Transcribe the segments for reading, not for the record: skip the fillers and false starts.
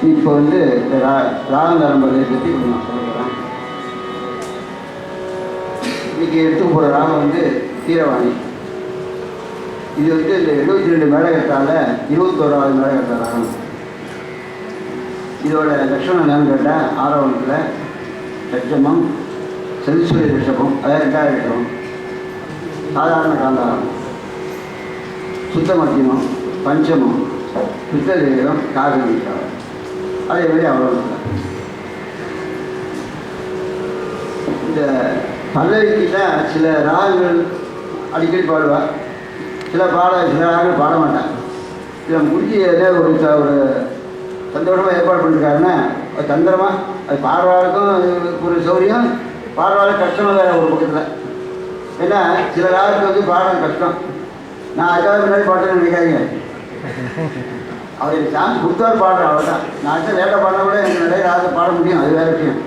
இப்போ வந்து ராகநரம்பதை பற்றி நான் சொல்லுறேன். இன்னைக்கு எடுத்துக்க போகிற ராகம் வந்து கீரவாணி. இது வந்து இந்த 72 மேடகத்தால் 21வது மேடகத்த ராகம். இதோட லட்சணம் என்னன்னு கேட்டால் ஆரோகணத்தில் லட்சமம், சதுஸ்வரி ரிஷபம், அதாவது 2வது ரிஷபம், சாதாரண காந்தாரம், சுத்த மத்தியமம், பஞ்சமம், சுத்ததேகம், காகவீகம். அதே மாதிரி அவ்வளோ இந்த பல்லவிக்கு தான் சில ராகங்கள் அடிக்கடி பாடுவார். சில ராகங்கள் பாட மாட்டாங்க. சில முடிஞ்சியில் ஒரு சந்தோஷமாக ஏற்பாடு பண்ணிருக்காருன்னா அது தந்திரமாக அது பாடுறாருக்கும் ஒரு சௌரியம், பாடுறாரு கஷ்டம் வேறு ஒரு பக்கத்தில். ஏன்னா சில ராகத்துக்கு வந்து பாடுறது கஷ்டம். நான் அதுக்காக முன்னாடி பாட்டேன்னு நினைக்காதீங்க. அவர் சான்ஸ் கொடுத்தாரு பாடுறேன், அவ்வளோதான். நான் லேட்டாக பாடினா கூட எனக்கு நிறைய ராகத்தை பாட முடியும், அது வேறு விஷயம்.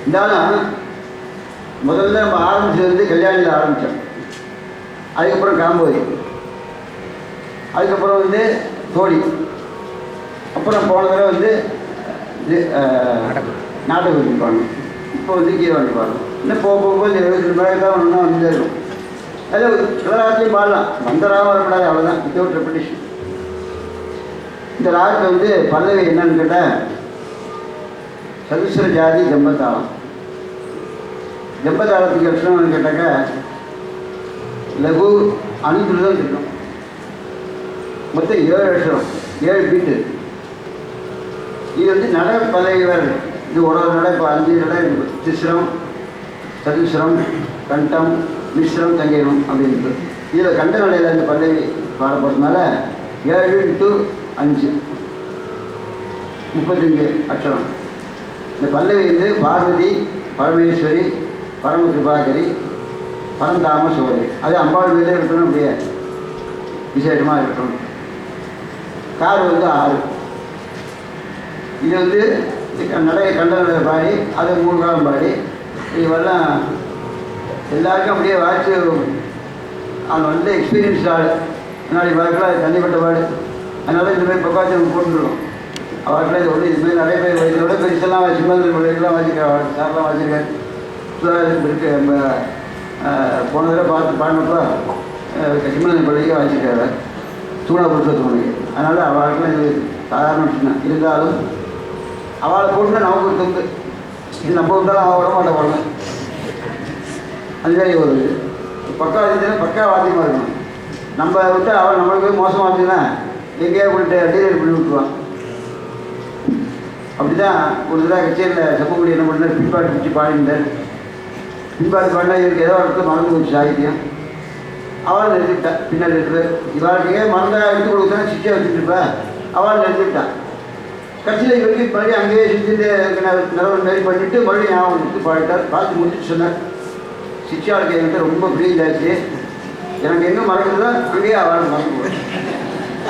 இருந்தாலும் முதல்ல நம்ம ஆரம்பிச்சது வந்து கல்யாணியில் ஆரம்பித்தோம். அதுக்கப்புறம் காம்போதி, அதுக்கப்புறம் வந்து தோடி, அப்புறம் போன தடவை வந்து நாடகம் பாடணும். இப்போ வந்து கீரவாணி பாடணும். இன்னும் போகும்போது 72 மேலே தான் ஒன்றா வந்து இருக்கும். அதில் சில ராகத்தையும் பாடலாம், வந்த ராகம் வரக்கூடாது, அவ்வளோதான். Without repetition. இந்த ராகத்தில் வந்து பல்லவி என்னன்னு கேட்டால் சதுஸ்வர ஜாதி ஜம்பத்தாளம். ஜம்பத்தாளத்துக்கு லட்சணம்னு கேட்டாக்கா லகு அனுதுருதம் இருக்கணும். மொத்தம் 7 அக்ஷரம், 7 பீட்டு. இது வந்து நட பல்லவி வேறு. இது ஒரு நட, இப்போ 5 நட இருக்குது. திஸ்ரம், சதுஸ்வரம், கண்டம், மிஸ்ரம், தங்கீரம் அப்படின்ட்டு. இதில் கண்ட நடையில் இந்த பல்லவி பாடப்படுறதுனால 7 × 5 35 அக்ஷரம். இந்த பல்லவி வந்து பார்வதி, பரமேஸ்வரி, பரம கிருபாகரி, பரந்தாம சோழி. அது அம்பாள் மேலே இருக்கணும், அப்படியே விசேஷமாக இருக்கணும். கார் வந்து 6. இது வந்து நடை கண்ட நடை பாடி, அது 3 காலம் பாடி, இதுவெல்லாம் எல்லாருக்கும் அப்படியே வாய்ச்சி அவங்க வந்து எக்ஸ்பீரியன்ஸ் ஆள். முன்னாடி வழக்கில் தண்ணிப்பட்ட பாடு. அதனால் இந்தமாதிரி பக்காச்சும் போட்டுருக்கோம். அவர்கிட்ட இது ஒன்று இதுமாதிரி நிறைய பேர் இதோட பெருசெல்லாம் சிம்மந்திரி பிள்ளைகள்லாம் வாசிக்கிறார், சார்லாம் வாசிக்கிறார். இருக்குது. நம்ம போன தடவை பார்த்து பாடினப்போ சிம்மந்திரி பிள்ளைக்கு வாசிக்கிறாரு, சூழா புருஷத்துக்கு. அதனால் அவளுக்குலாம் இது சாதாரண விஷயம். இருந்தாலும் அவளை போட்டுனா நமக்கு ஒரு தொங்கு. இது நம்ம விட்டாலும் அவள் விட மாட்டேன் போடுங்க. அதுமாதிரி ஒரு பக்கா வாசிச்சுன்னா பக்கா வாத்தியமாக இருக்கணும். நம்ம விட்டு அவள் நம்மளுக்கு மோசமாக வச்சுன்னா எங்கேயா போட்டு டீலர் பண்ணி விட்டுருவான். அப்படி தான் ஒரு தடவை கச்சேரியில் செப்பக்குடி என்ன பண்ணார், பின்பாட்டு பிடிச்சி பாடினார். பின்பாட்டு பாடினா இவருக்கு ஏதோ இடத்துல மறந்து போச்சு சாகித்யம். அவள் நிறுத்திவிட்டான். பின்னாடி இருக்கிற இவளுக்கே மறந்தா எடுத்து கொடுத்தா சிச்சியாக வச்சுட்டுருப்பா. அவள் நிறுத்திவிட்டான். கட்சியில் இவருக்கு மறுபடியும் அங்கேயே செஞ்சுட்டு நிலவரம் மாரி பண்ணிவிட்டு மறுபடியும் ஞாபகம் எடுத்து பாடிட்டார். பார்த்து முடிச்சுட்டு சொன்னார், சிச்சியாளுக்கு என்கிட்ட ரொம்ப ஃப்ரீ ஆச்சு, எனக்கு எங்கே மறக்குதுதான் அங்கேயே அவள் மறந்து போய்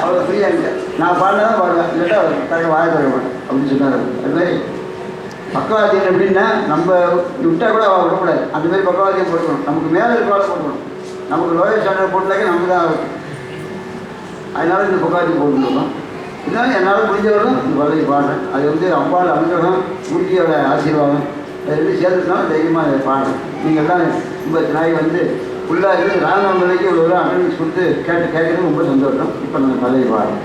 அவ்வளோ ஃப்ரீயாக இல்லை. நான் பாடினா தான் பாடுவேன், இல்லாட்டா தக்க வாய தர மாட்டேன் அப்படின்னு சொன்னார். அதுமாதிரி பக்கவாத்தியம் எப்படின்னா நம்ம விட்டால் கூட அவள் விடக்கூடாது. அந்தமாதிரி பக்கவாத்தியம் போட்டுக்கணும். நமக்கு மேலே இருக்கிறால போட்டுக்கணும். நமக்கு லோயர் ஸ்டாண்டர்ட் போட்டாக்க நமக்கு தான் ஆகும். அதனால இந்த பக்கவாத்தியம் போட்டுருக்கோம். இதனால என்னால் முடிஞ்சவர்களும் இந்த பல்லவி பாடுறேன். அது வந்து அம்பாள் அனுகிரகம், மூர்த்தியோட ஆசீர்வாதம், அது வந்து சேர்த்துனால தைரியமாக அதை பாடுறேன். நீங்கள் எல்லாம் ரொம்ப நாய் வந்து ஃபுல்லாக இருந்து ராமநாமலைக்கு ஒரு தூரம் அட்டன்ஸ் கொடுத்து கேட்கறது ரொம்ப சந்தோஷம். இப்போ நான் பல்லவி பாடுறேன்.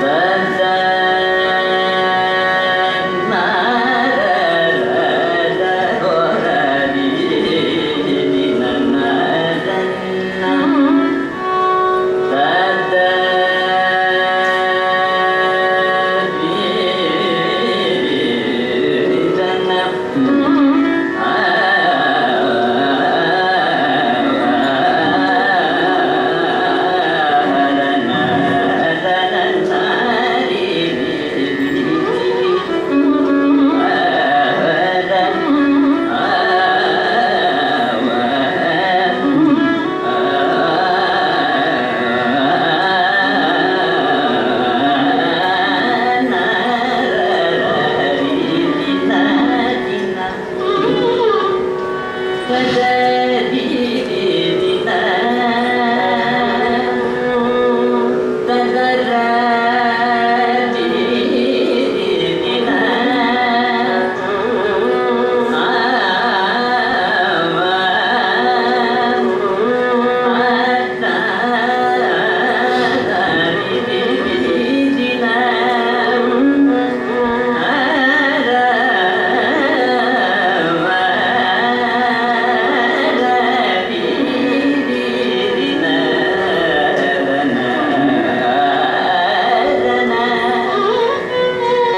வேண்டாம்